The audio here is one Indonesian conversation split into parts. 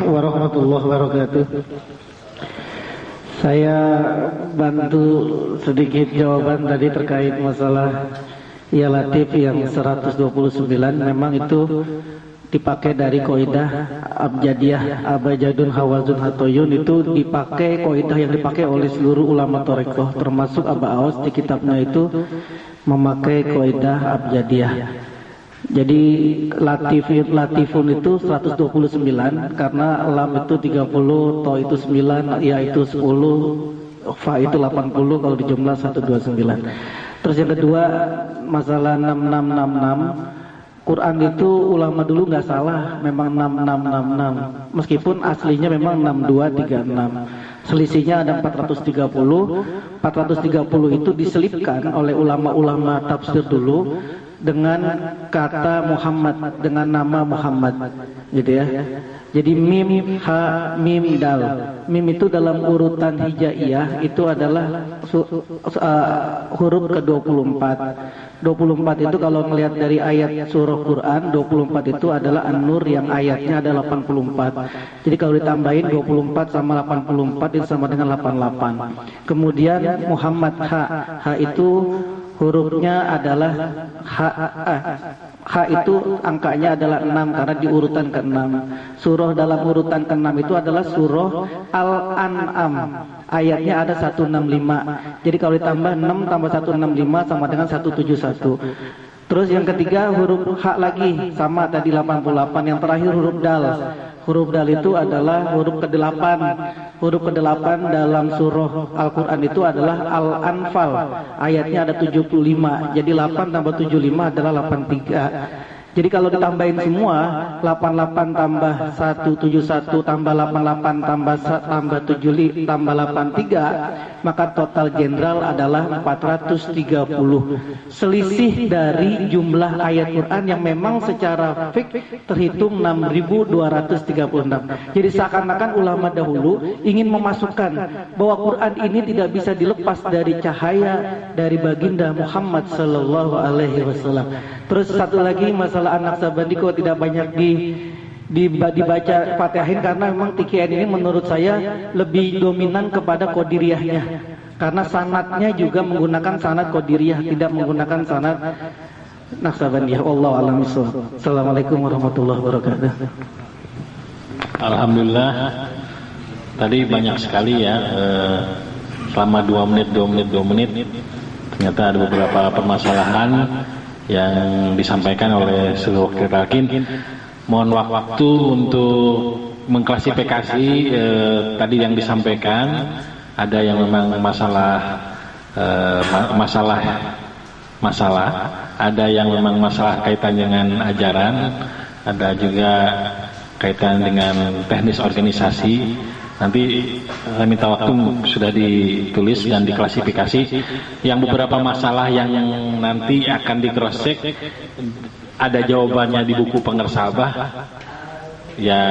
warahmatullahi wabarakatuh. Saya bantu sedikit jawaban tadi terkait masalah ya latif yang 129. Memang itu dipakai dari kaidah abjadiyah, abjadun hawazun hatoyun, itu dipakai kaidah yang dipakai oleh seluruh ulama thariqah, termasuk Aba Awas di kitabnya itu memakai kaidah abjadiyah. Jadi latifun itu 129 karena lam itu 30, to itu 9, ya itu 10, fa itu 80 kalau dijumlah 129. Terus yang kedua masalah 6666, Quran itu ulama dulu nggak salah, memang 6666 meskipun aslinya memang 6236. Selisihnya ada 430. 430 itu diselipkan oleh ulama-ulama tafsir dulu dengan kata Muhammad, dengan nama Muhammad, gitu ya. Jadi mim, ha, mim, dal. Mim itu dalam urutan hijaiyah itu adalah huruf ke-24. 24 itu kalau melihat dari ayat surah Quran, 24 itu adalah An-Nur yang ayatnya ada 84. Jadi kalau ditambahin 24 sama 84 itu sama dengan 88. Kemudian Muhammad, ha itu hurufnya adalah ha itu angkanya adalah 6 karena di urutan ke-6. Surah dalam urutan ke-6 itu adalah surah Al-An'am. Ayatnya ada 165. Jadi kalau ditambah 6 tambah 165 sama dengan 171. Terus yang ketiga huruf ha lagi sama tadi 88. Yang terakhir huruf dal. Huruf dal itu adalah huruf ke-8. Huruf ke-8 dalam surah Al-Quran itu adalah Al-Anfal. Ayatnya ada 75. Jadi 8 tambah 75 adalah 83. Jadi kalau ditambahin semua 88 tambah 171 tambah 88 tambah 75 tambah 83, maka total general adalah 430. Selisih dari jumlah ayat Quran yang memang secara fik terhitung 6236. Jadi seakan-akan ulama dahulu ingin memasukkan bahwa Quran ini tidak bisa dilepas dari cahaya dari baginda Muhammad sallallahu alaihi wasallam. Terus satu lagi masalah anak sabandi kok tidak banyak dibaca Fatihain karena memang TKN ini menurut saya lebih dominan kepada qadiriyahnya. Karena sanadnya juga menggunakan sanad qadiriyah, tidak menggunakan sanad Naqsabandiyah. Wallahu a'lam bishawab. Assalamualaikum warahmatullahi wabarakatuh. Alhamdulillah. Tadi banyak sekali ya, selama 2 menit ternyata ada beberapa permasalahan yang disampaikan oleh seluruh wakil talqin. Mohon waktu untuk mengklasifikasi tadi yang disampaikan. Ada yang memang masalah, ada yang memang masalah kaitan dengan ajaran, ada juga kaitan dengan teknis organisasi. Nanti saya minta waktu sudah ditulis dan diklasifikasi. Yang beberapa masalah yang nanti akan di cross check ada jawabannya di buku Pengersabah. Ya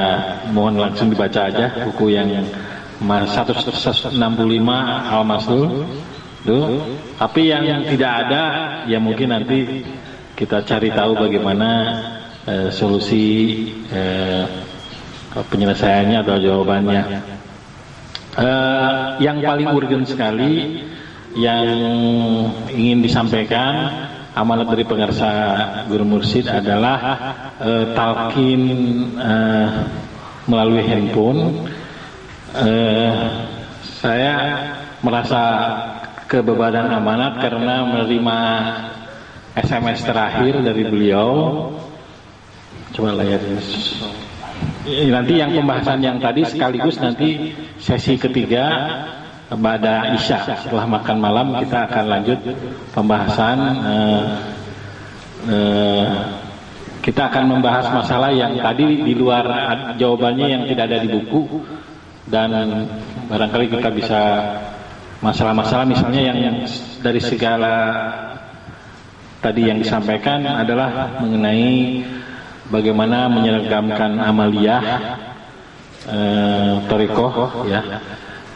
mohon langsung dibaca aja buku yang 165 Al-Masul. Tapi yang tidak ada ya mungkin nanti kita cari tahu bagaimana solusi penyelesaiannya atau jawabannya. Yang paling urgen sekali yang ingin disampaikan amanat dari pengarsa Guru Mursyid adalah talqin melalui handphone. Saya merasa kebebanan amanat karena menerima SMS terakhir dari beliau. Coba lihat nanti yang pembahasan yang tadi sekaligus nanti sesi ketiga pada Isya setelah makan malam kita akan lanjut pembahasan. Kita akan membahas masalah yang tadi di luar jawabannya yang tidak ada di buku, dan barangkali kita bisa masalah-masalah misalnya yang dari segala tadi yang disampaikan adalah mengenai bagaimana menyeragamkan amaliyah thariqah ya.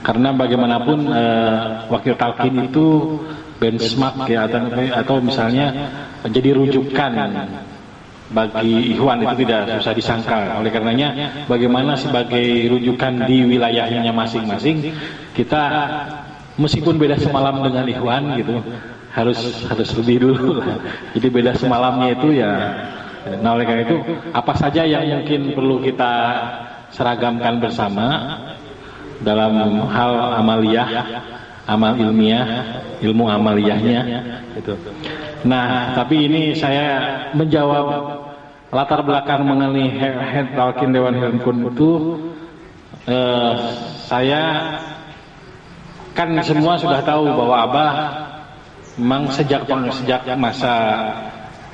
Karena bagaimanapun wakil talqin itu benchmark ya, atau misalnya jadi rujukan bagi Ikhwan itu tidak susah disangkal. Oleh karenanya, bagaimana sebagai rujukan di wilayahnya masing-masing, kita meskipun beda semalam dengan Ikhwan gitu, harus lebih dulu lah. Jadi beda semalamnya itu ya. Nah oleh karena itu, apa saja yang mungkin perlu kita seragamkan bersama dalam hal amaliyah, amal ilmiah, ilmu amaliyahnya gitu. Nah, tapi ini saya menjawab latar belakang mengenai head talking Dewan Handphone itu, saya kan semua sudah tahu bahwa Abah memang sejak masa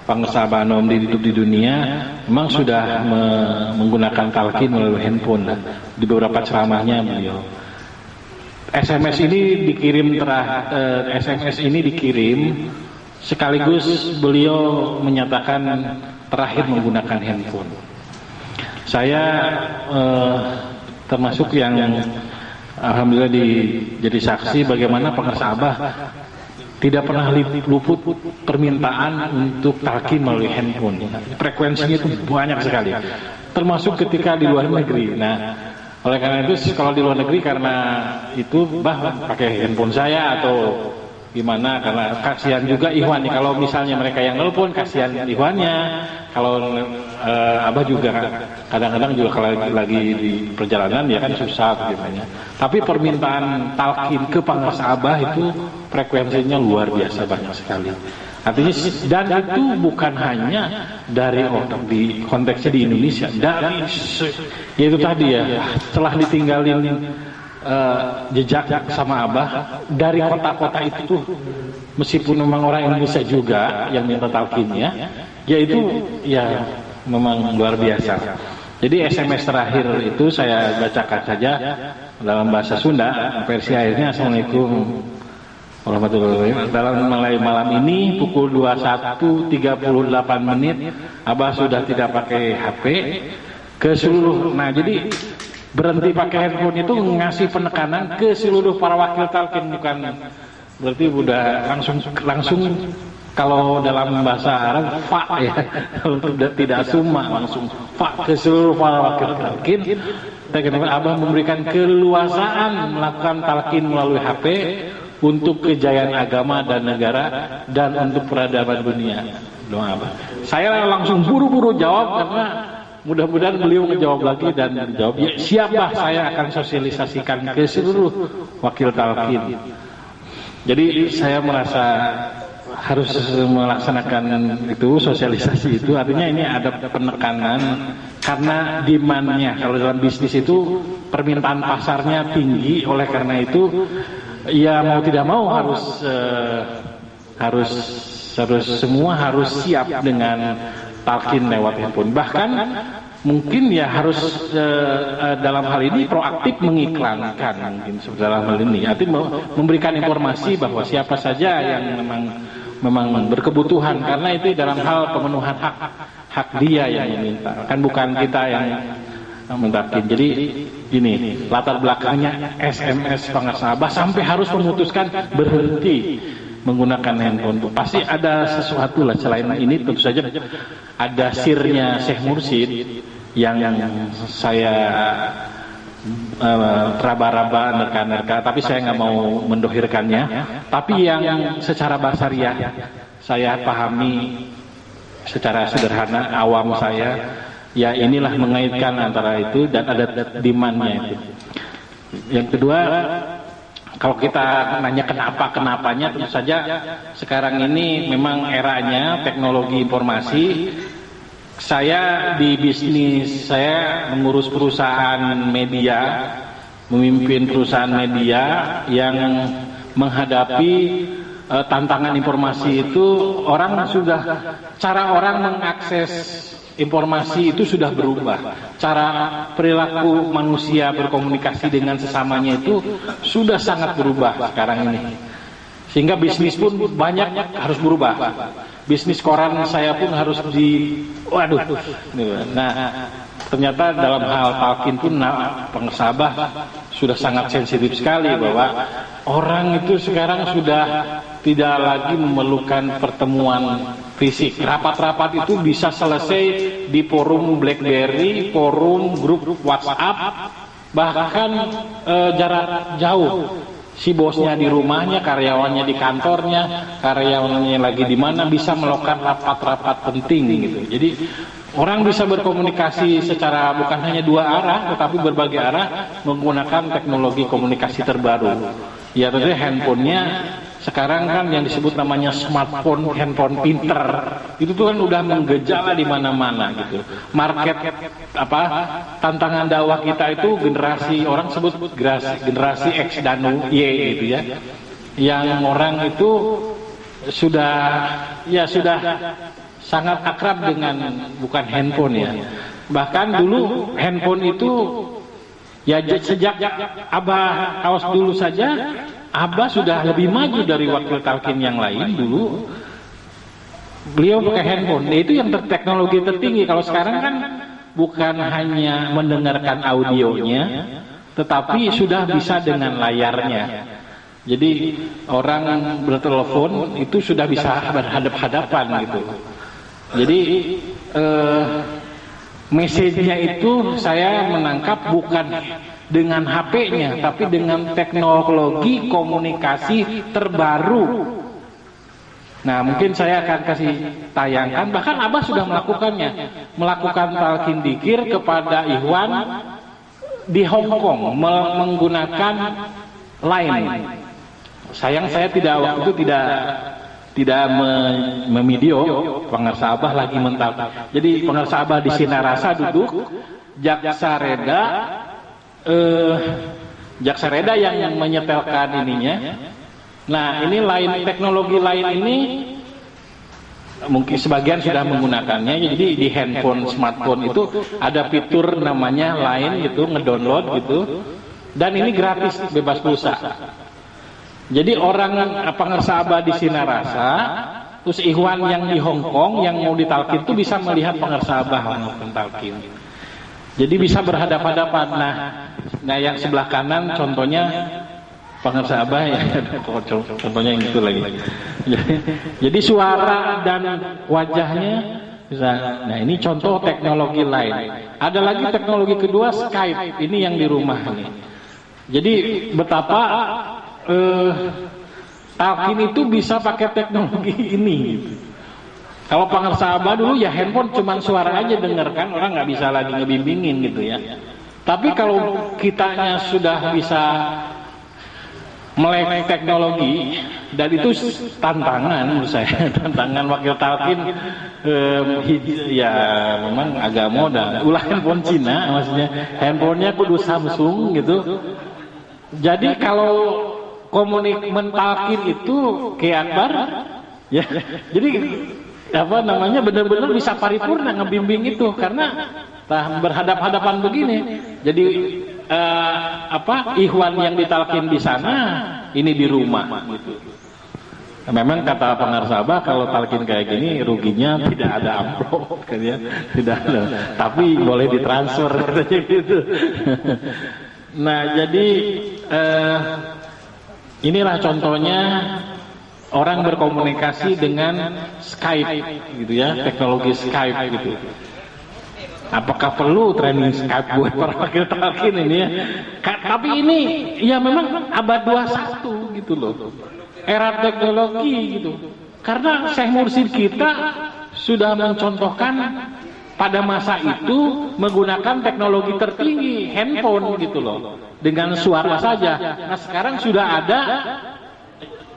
Pangestu Abah Nom hidup di dunia memang sudah menggunakan talqin melalui handphone. Di beberapa ceramahnya beliau SMS ini dikirim sekaligus beliau menyatakan terakhir menggunakan handphone. Saya termasuk yang alhamdulillah jadi saksi bagaimana Pangestu Abah tidak pernah luput permintaan untuk talqin melalui handphone. Frekuensinya itu banyak sekali, termasuk ketika di luar negeri. Nah, oleh karena itu kalau di luar negeri karena itu pakai handphone saya atau gimana, karena kasihan juga Ikhwannya. Kalau misalnya mereka yang nelpon, kasihan Ikhwannya. Kalau Abah juga kadang-kadang juga kalau lagi di perjalanan ya kan susah gimana. Tapi permintaan talqin ke Pangestu Abah itu frekuensinya luar biasa banyak sekali. Artinya dan itu bukan hanya dari orang di konteksnya di Indonesia, dari yaitu tadi ya setelah ditinggalin jejak sama Abah dari kota-kota itu, meskipun memang orang Indonesia juga yang minta talqinnya, yaitu ya memang luar biasa. Jadi SMS terakhir itu saya bacakan saja dalam bahasa Sunda, versi akhirnya Assalamualaikum warahmatullahi wabarakatuh. Dalam mulai malam ini pukul 21.38 Abah sudah tidak pakai HP ke seluruh. Nah jadi berhenti pakai handphone itu ngasih penekanan ke seluruh para wakil talqin, bukan berarti udah langsung kalau dalam bahasa Arab fa ya, kalau tidak summa langsung fa ke seluruh para wakil talqin. Abah memberikan keleluasaan melakukan talqin melalui HP untuk kejayaan agama dan negara dan untuk peradaban dunia. Doa Abah. Saya langsung buru-buru jawab karena mudah-mudahan beliau menjawab lagi dan menjawab ya, siapa saya akan sosialisasikan ke seluruh wakil talqin. Jadi saya merasa harus melaksanakan itu sosialisasi itu, artinya ini ada penekanan karena demand-nya. Kalau dalam bisnis itu permintaan pasarnya tinggi, oleh karena itu ya mau tidak mau harus semua harus siap dengan talqin lewat handphone. Bahkan mungkin ya harus dalam hal ini proaktif mengiklankan mungkin dalam hal ini, artinya memberikan informasi bahwa siapa saja yang memang berkebutuhan, karena itu dalam hal pemenuhan hak dia yang meminta, kan bukan kita yang mentalqin. Jadi ini latar belakangnya SMS Pangestu Abah sampai harus memutuskan berhenti menggunakan handphone. Pasti ada sesuatu lah selain ini. Tentu saja ada sirnya Syekh Mursyid yang saya raba-raba nerka-nerka, tapi saya nggak mau mendohirkannya. Tapi yang secara basariah saya pahami secara sederhana awam saya, ya inilah mengaitkan antara itu dan ada demand-nya itu. Yang kedua, kalau kita nanya kenapanya, tentu saja sekarang ini memang eranya teknologi informasi. Saya di bisnis, saya mengurus perusahaan media, memimpin perusahaan media yang menghadapi tantangan informasi itu. Cara orang mengakses informasi itu sudah berubah. Cara perilaku manusia berkomunikasi dengan sesamanya itu sudah sangat berubah sekarang ini. Sehingga bisnis pun banyak harus berubah. Bisnis koran saya pun harus Nah, ternyata dalam hal talqin pun pengesabah sudah sangat sensitif sekali bahwa orang itu sekarang sudah tidak lagi memerlukan pertemuan fisik. Rapat-rapat itu bisa selesai di forum BlackBerry, forum grup WhatsApp, bahkan jarak jauh. Si bosnya di rumahnya, karyawannya di kantornya, karyawannya lagi di mana, bisa melakukan rapat-rapat penting gitu. Jadi orang bisa berkomunikasi secara bukan hanya dua arah, tetapi berbagai arah menggunakan teknologi komunikasi terbaru. Ya tentunya handphonenya sekarang kan yang disebut namanya smartphone, handphone pinter, itu tuh kan udah menggejala di mana-mana gitu. Market tantangan dakwah kita itu generasi, orang sebut generasi X dan Y gitu ya. Yang orang itu sudah sangat akrab dengan bukan handphone ya. Bahkan dulu handphone itu ya sejak Abah kaos dulu saja, Abah sudah lebih maju dari wakil talqin yang lain dulu. Beliau pakai handphone, itu yang teknologi tertinggi. Kalau sekarang kan bukan hanya mendengarkan audionya, tetapi sudah bisa dengan layarnya. Jadi orang bertelepon itu sudah bisa berhadap-hadapan gitu. Jadi message-nya itu saya menangkap bukan dengan HP-nya, tapi dengan teknologi komunikasi terbaru. Nah, mungkin saya akan kasih tayangkan, bahkan Abah sudah melakukannya, melakukan talqin dzikir kepada ikhwan di Hong Kong menggunakan Line. Sayang saya waktu itu tidak memvideo pengarsa Abah lagi mental. Jadi pengarsa Abah di Sinarasa duduk, Jaksa Reda yang menyetelkan ininya. Nah, ini teknologi lain ini mungkin sebagian sudah menggunakannya. Jadi di handphone, smartphone itu ada fitur namanya Line gitu, ngedownload gitu. Dan ini gratis, bebas pulsa. Jadi orang pengarsa Abah di Sinarasa, terus ikhwan yang di Hong Kong yang mau ditalqin itu bisa melihat pengarsa Abah melakukan talqin. Jadi bisa berhadapan-hadapan. Nah yang sebelah kanan contohnya pengarsa Abah ya, contohnya yang itu lagi. Jadi suara dan wajahnya bisa. Nah ini contoh teknologi lain. Ada lagi teknologi kedua, Skype. Ini yang di rumah nih. Jadi betapa talqin itu bisa pakai teknologi ini. Kalau pengarsa Abah dulu ya handphone cuman suara aja dengarkan, orang nggak bisa lagi ngebimbingin gitu ya. Tapi kalau kitanya sudah bisa melek teknologi, dan itu tantangan menurut saya, tantangan wakil talqin ya memang agak modal. Ulah handphone Cina, maksudnya handphonenya kudu Samsung gitu. Jadi kalau mentalqin itu kayak Akbar ya, jadi benar-benar bisa paripurna ngebimbing itu, karena berhadap-hadapan begini. Jadi ikhwan yang ditalqin di sana, ini di rumah gitu. Nah, memang kata pengarsa Abah kalau talqin kayak gini ruginya tidak ada amplop kan ya, tidak ada, tapi boleh ditransfer katanya gitu. Nah jadi inilah contohnya orang berkomunikasi dengan Skype gitu ya, teknologi Skype gitu. Apakah perlu training Skype buat para wakil talqin ini ya? Tapi ini ya memang abad 21 gitu loh, era teknologi gitu. Karena Syekh Mursyid kita sudah mencontohkan pada masa itu menggunakan teknologi tertinggi, handphone gitu loh, dengan suara saja. Nah sekarang sudah ada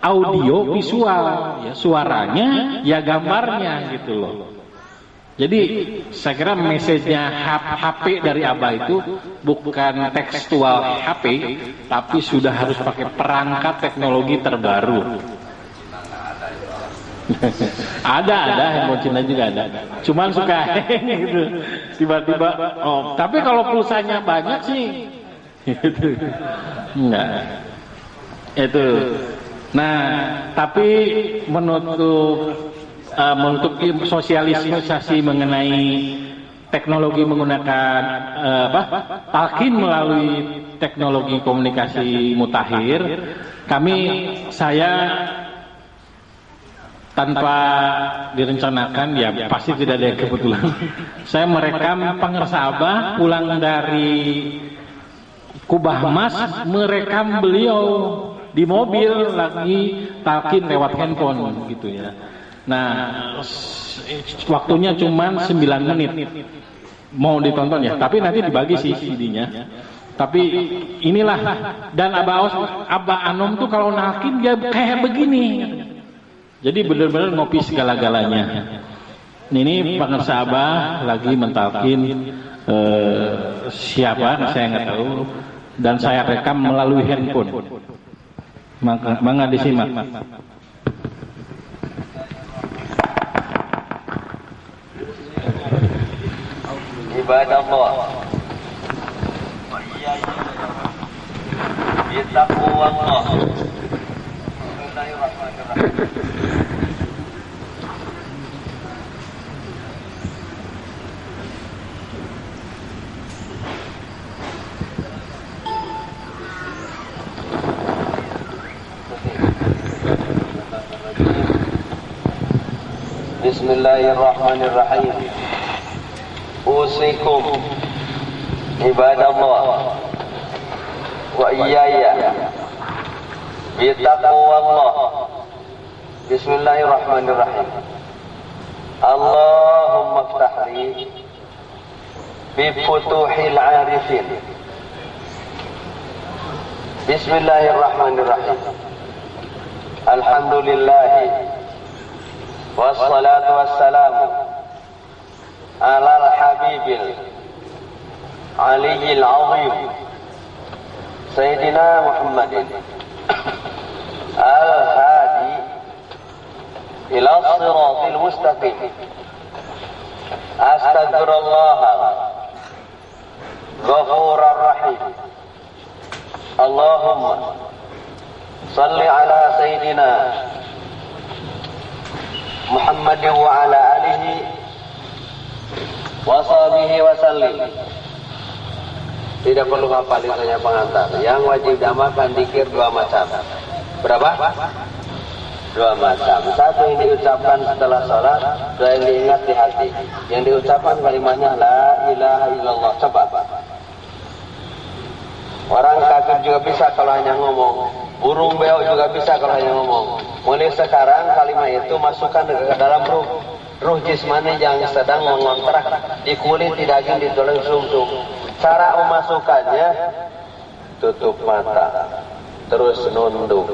audio visual, ya suaranya, ya gambarnya gitu loh. Jadi saya kira message-nya HP dari Abah itu bukan tekstual HP, tapi sudah harus pakai perangkat teknologi terbaru. ada handphone Cina juga ada, cuman suka gitu tiba-tiba. Tapi kalau pulsanya banyak sih gitu. Enggak itu. Nah tapi menutup sosialisasi mengenai teknologi menggunakan talqin melalui teknologi komunikasi mutakhir, saya tanpa direncanakan, ya pasti tidak ada yang kebetulan, saya merekam pengersa Abah pulang dari Kubah Mas, merekam beliau di mobil lagi talqin lewat handphone gitu ya. Nah, waktunya cuma 9 menit. Mau ditonton ya, tapi nanti dibagi sih CD-nya. Tapi inilah, dan Abah Anom tuh kalau nalkin dia kayak begini. Jadi benar-benar ngopi segala-galanya. Ini pengersa Abah lagi mentalkin siapa, saya nggak tahu. Dan saya rekam melalui handphone. Maka disimak. Ibadah Allah, Ittaqwa Allah. Bismillahirrahmanirrahim. Usikum ibadallah wa iyaya bittaqwallah. Bismillahirrahmanirrahim. Allahumma iftah li bi futuhil arifin. Bismillahirrahmanirrahim. Alhamdulillah wassalatu wassalamu ala al-habibil aliyil azim Sayyidina Muhammadin al-hadi ila siratil mustaqim. Astaghfirullah ghafurar rahim. Allahumma salli ala Sayyidina Muhammadin wa ala alihi wa sahbihi wa sallim. Tidak perlu hafal, hanya pengantar. Yang wajib diamalkan zikir 2 macam. Berapa? 2 macam. Satu yang diucapkan setelah sholat, 2 yang diingat di hati. Yang diucapkan kalimatnya la ilaha illallah. Coba. Orang kafir juga bisa kalau hanya ngomong. Burung beo juga bisa kalau hanya ngomong. Mulai sekarang kalimat itu masukkan ke dalam ruh jismani yang sedang mengontrak di kulit, di daging, di tulang sumsum. Cara memasukkannya, tutup mata, terus nunduk.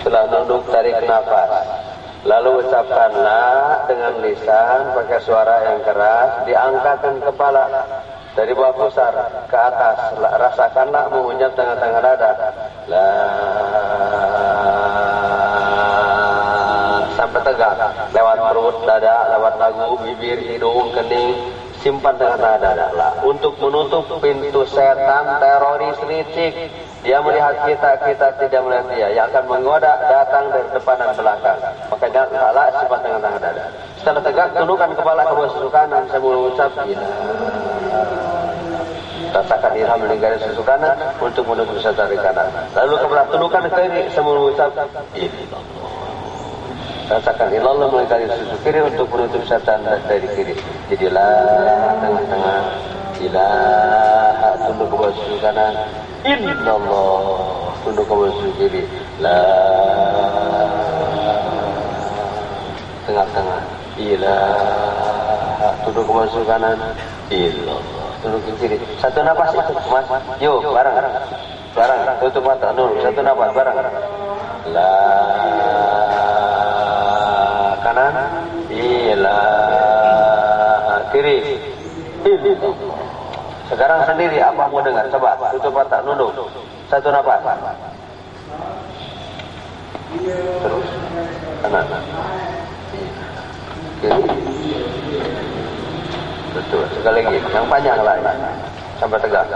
Setelah nunduk, tarik nafas, lalu ucapkan la dengan lisan pakai suara yang keras, diangkatkan kepala dari bawah pusar ke atas. Rasakanlah mengunyah tengah-tengah dada. La sampai tegak, lewat perut, dada, lewat dagu, bibir, hidung, kening, simpan tengah-tengah dada. Untuk menutup pintu setan, teroris, licik. Dia melihat kita, kita tidak melihat dia. Yang akan menggoda datang dari depan dan belakang. Makanya la simpan tengah-tengah dada. Setelah tegak, tundukkan kepala ke bawah susu kanan. Saya mengucap rasakan irham meninggalkan susu kanan untuk menutup setan dari kanan. Lalu kepala tundukkan ke kiri. Saya mengucap rasakan ilallah meninggalkan susu kiri untuk menutup setan dari kiri. Jadilah tengah-tengah. Ilaha tunduk ke bawah susu kanan. Illallah tunduk ke bawah susu kiri. La tengah-tengah. Ilaha tunduk ke bawah susu kanan. Illallah tunduk ke kiri. Satu nafas itu, Mas. Yuk, bareng. Tutup mata dulu. Satu nafas bareng. La kanan, ilaha kiri. Illallah. Sekarang sendiri apa mau dengar? Coba tutup mata, nunduk. Satu nafas. Terus kanan. Kiri. Betul. Sekali lagi, yang panjang lah sampai tegak.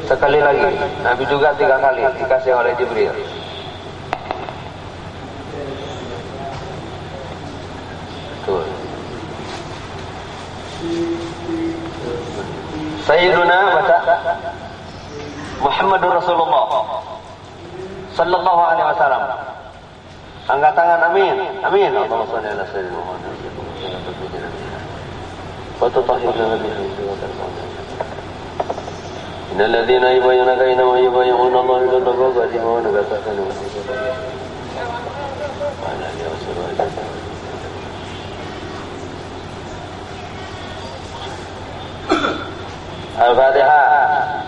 Sekali lagi, Nabi juga 3 kali dikasih oleh Jibril. Sayyiduna baca Muhammadur Rasulullah sallallahu alaihi wasallam. Angkat tangan, amin. Amin. Allahumma shalli ala sayyidina Muhammad wa tutahhirna bihi wa tarhamna. Innal ladzina yubayyinunaka innama yubayyinuna Allah yadullu ala ma nagatakanu. Al-Fatihah.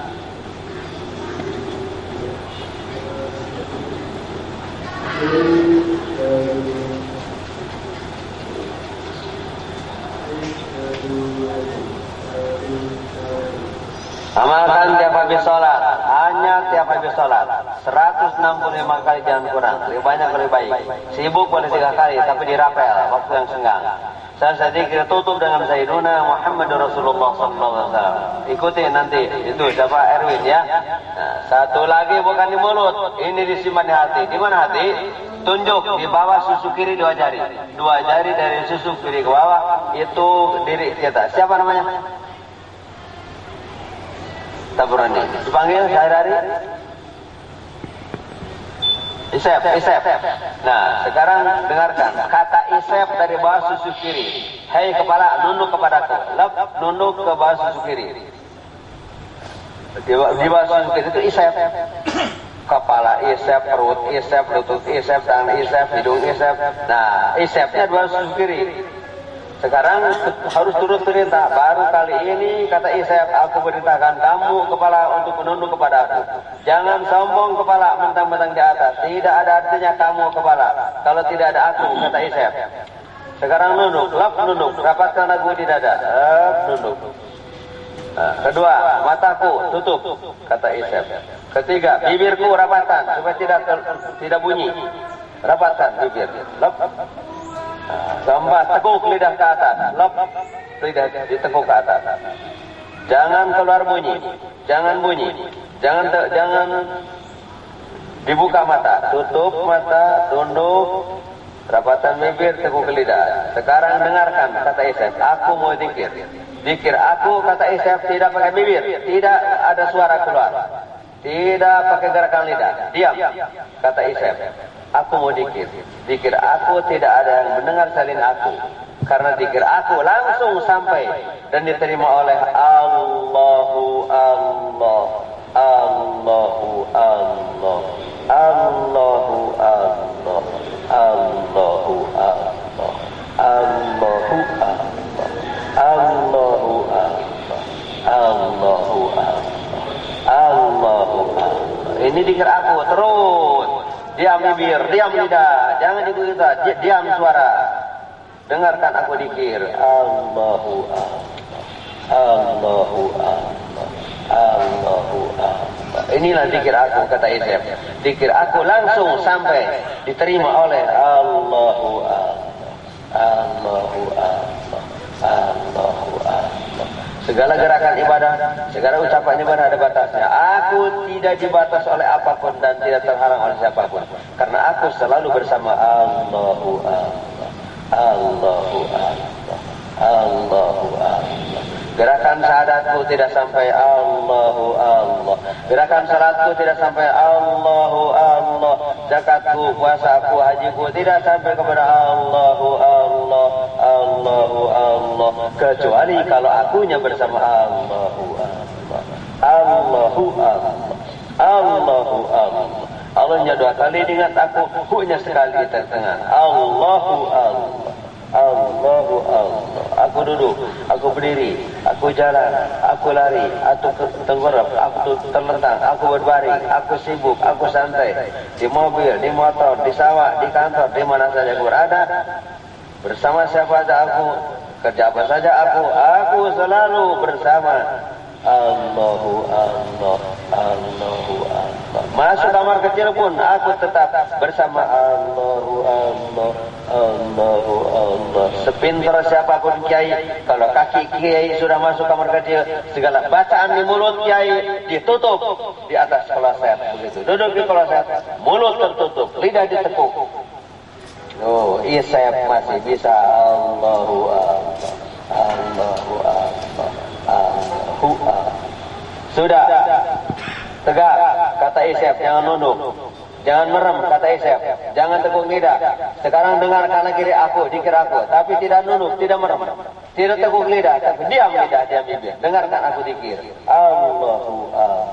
Amalkan tiap habis sholat, hanya tiap habis sholat 165 kali, jangan kurang, lebih banyak lebih baik. Sibuk boleh 3 kali, tapi dirapel waktu yang senggang. Saya dikira tutup dengan Sayyiduna Muhammadur Rasulullah SAW. Ikuti nanti, itu siapa Erwin ya. Nah, satu lagi bukan di mulut, ini disimpan di hati. Di mana hati? Tunjuk di bawah susu kiri 2 jari. 2 jari dari susu kiri ke bawah, itu diri kita. Siapa namanya? Tak berani. Dipanggil sehari-hari? Isep. Nah, sekarang dengarkan. Kata isep dari bawah susu kiri. Hei kepala, nunduk kepadaku. Lep, nunduk ke bawah susu kiri. Di bawah susu kiri itu isep. Kepala isep, perut isep, lutut isep, tangan isep, hidung isep. Nah, isepnya di bawah susu kiri. Sekarang harus turut perintah. Baru kali ini kata Isep, aku perintahkan kamu kepala untuk menunduk kepada aku. Jangan sombong kepala mentang-mentang di atas. Tidak ada artinya kamu kepala kalau tidak ada aku, kata Isep. Sekarang nunduk, lap nunduk, rapatkan aku di dada, lap nunduk. Nah, kedua, mataku tutup, kata Isep. Ketiga, bibirku rapatkan supaya tidak bunyi. Rapatkan bibir, lap. Keempat, tekuk lidah ke atas. Lop, lidah ditekuk ke atas. Jangan keluar bunyi. Jangan bunyi. Jangan dibuka mata. Tutup mata, tunduk, rapatan bibir, tekuk lidah. Sekarang dengarkan kata Isep. Aku mau zikir. Zikir aku, kata Isep, tidak pakai bibir. Tidak ada suara keluar. Tidak pakai gerakan lidah. Diam, kata Isep. Aku mau zikir. Zikir aku tidak ada yang mendengar selain aku. Karena zikir aku langsung sampai dan diterima oleh Allahu Allah. Allahu Allah. Allahu Allah. Allahu Allah. Allahu Allah. Allahu Allah. Allahu Allah. Allahu Allah. Ini zikir aku terus. Diam bibir, diam lidah, jangan dibuka, diam suara. Dengarkan aku zikir. Allahu Allah, Allahu Allah, Allahu Allah. Inilah zikir aku, kata Isep. Zikir aku langsung sampai diterima oleh Allahu Allah, Allahu Allah, Allahu Allah. Segala gerakan ibadah, segala ucapan ibadah ada batasnya. Aku tidak dibatas oleh apapun dan tidak terhalang oleh siapapun. Karena aku selalu bersama Allahu Allah, Allahu Allah, Allahu Allah. Gerakan syahadatku tidak sampai Allahu Allah. Gerakan salatku tidak sampai Allahu Allah. Zakatku, puasaku, hajiku tidak sampai kepada Allahu Allah, Allahu Allah. Kecuali kalau akunya bersama Allahu Allah, Allahu Allah, Allahu Allah. Allahnya 2 kali dengan aku, hunya sekali di tengah. Allahu Allah, Allahu Allah. Aku duduk, aku berdiri, aku jalan, aku lari, aku tengkurap, aku terlentang, aku berbaring, aku sibuk, aku santai, di mobil, di motor, di sawah, di kantor, di mana saja aku berada, bersama siapa saja aku, kerja apa saja aku selalu bersama Allahu Allah, Allahu Allah. Masuk kamar kecil pun aku tetap bersama Allahu Allah, Allahu Allah. Sepintar siapapun kiai, kalau kaki kiai sudah masuk kamar kecil, segala bacaan di mulut kiai ditutup di atas kloset begitu. Duduk di kloset, mulut tertutup, lidah ditekuk. Oh, Isep masih bisa Allahu Allah, Allahu Allah. Sudah. Tegak, kata Isep, jangan nunduk. Jangan merem, kata Isep. Jangan tekuk lidah. Sekarang dengar kanan kiri aku, dikir aku. Tapi tidak nunduk, tidak merem. Tidak tekuk lidah, tapi diam lidah, diam bibir. Dengarkan aku dikir. Allahu Allah.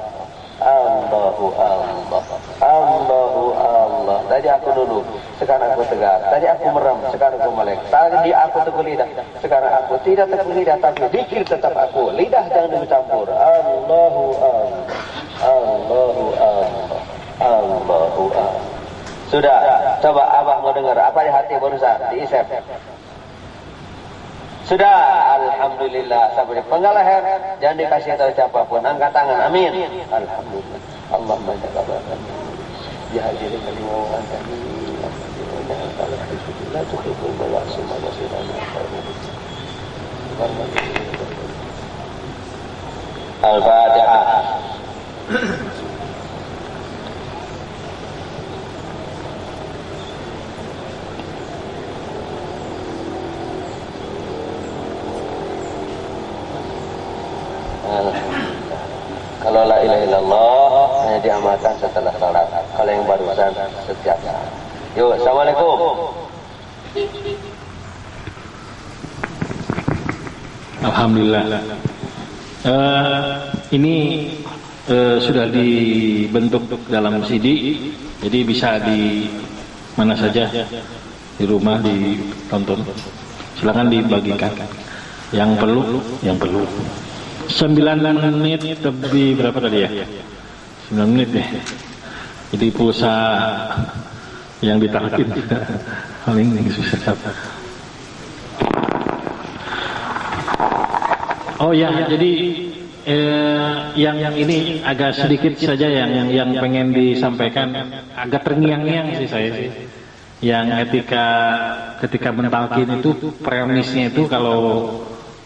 Allahu Allah. Allahu Allah. Tadi aku nunduk, sekarang aku tegak. Tadi aku merem, sekarang aku melek. Tadi aku tekuk lidah, sekarang aku tidak tekuk lidah, tapi dikir tetap aku. Lidah jangan dicampur. Allahu Allah. Allahu Allah. Allahu Allah. Sudah, coba abah mau dengar apa di hati barusan di Isep. Sudah, alhamdulillah. Sampai penggal leher, jangan dikasih tahu siapapun. Angkat tangan, amin. Alhamdulillah. Allahumma jakabakan. Ya hadirin kalimau antani. La tuhibbul ba'sa ma yasirana. Al-Fatihah. Kalau la ilaha illallah hanya diamalkan setelah salat. Kalau yang barusan setiap saat. Yuk, assalamualaikum. Alhamdulillah. Ini sudah dibentuk dalam CD, jadi bisa di mana saja di rumah ditonton. Silakan dibagikan. Yang perlu. 9 menit lebih berapa tadi ya? 9 menit ya. Jadi pulsa yang ditargetin paling susah. Oh ya, jadi yang ini agak sedikit saja yang pengen disampaikan, agak terngiang-ngiang sih saya sih. Yang ketika mentalkin itu premisnya itu kalau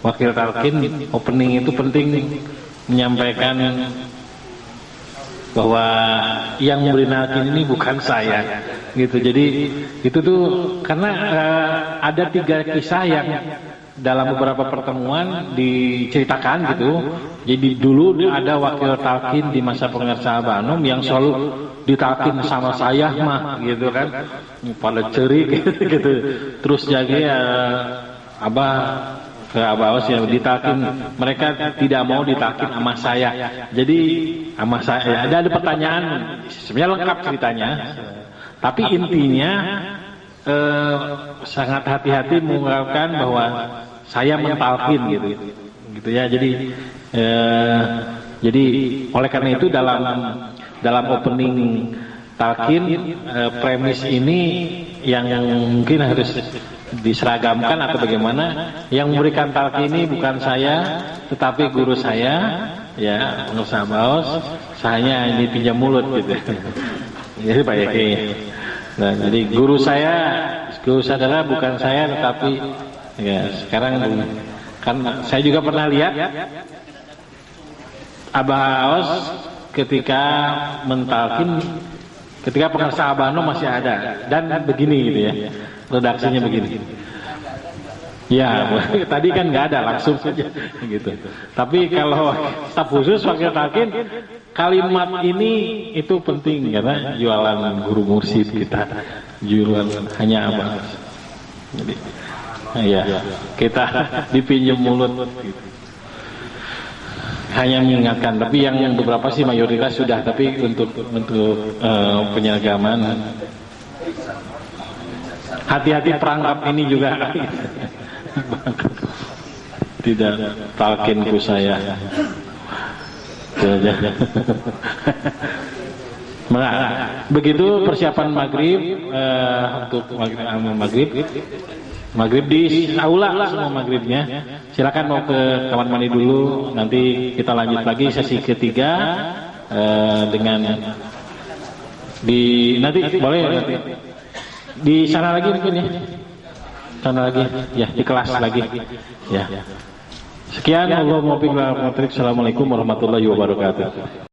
wakil talkin opening itu penting menyampaikan bahwa yang memberi talkin ini bukan saya gitu. Jadi itu tuh karena ada 3 kisah yang dalam beberapa pertemuan diceritakan gitu. Jadi dulu ada wakil talkin di masa penguasa Abah Anom yang selalu ditalkin sama saya mah gitu kan, pada cerik gitu. Terus jadi Abah ke Abah Aos yang ditalkin, mereka tidak mau ditalkin sama saya. Jadi sama saya ada pertanyaan, sebenarnya lengkap ceritanya. Tapi intinya sangat hati-hati mengungkapkan bahwa saya mentalkin gitu ya. Jadi oleh karena itu dalam opening talkin premis ini yang mungkin harus diseragamkan atau bagaimana. Yang memberikan talqin ini bukan saya tetapi guru saya ya, pengusaha Baos. Saya ini pinjam mulut gitu. Jadi Pak Yaki. Nah, jadi guru saya adalah bukan saya tetapi ya sekarang kan saya juga pernah lihat Abah Aos ketika mentalkin, ketika pengusaha Abah Anom masih ada dan begini gitu ya. Redaksinya begini. Ya, tadi kan nggak ada langsung saja gitu. Tapi kalau staf khusus wakil talqin, kalimat ini itu penting karena jualan guru mursyid kita, jualan hanya apa. Jadi, ya kita dipinjam mulut. Gitu. Hanya mengingatkan, tapi yang beberapa sih mayoritas sudah, tapi untuk penyeragaman. Hati-hati perangkap ini juga tidak talkinku saya. Begitu persiapan maghrib untuk maghrib di aula semua maghribnya. Silakan mau ke kamar mandi dulu. Nanti kita lanjut lagi sesi ketiga dengan nanti boleh nanti. Di sana lagi mungkin ya. Sana lagi ya, di kelas lagi. Ya. Sekian, Assalamualaikum warahmatullahi wabarakatuh.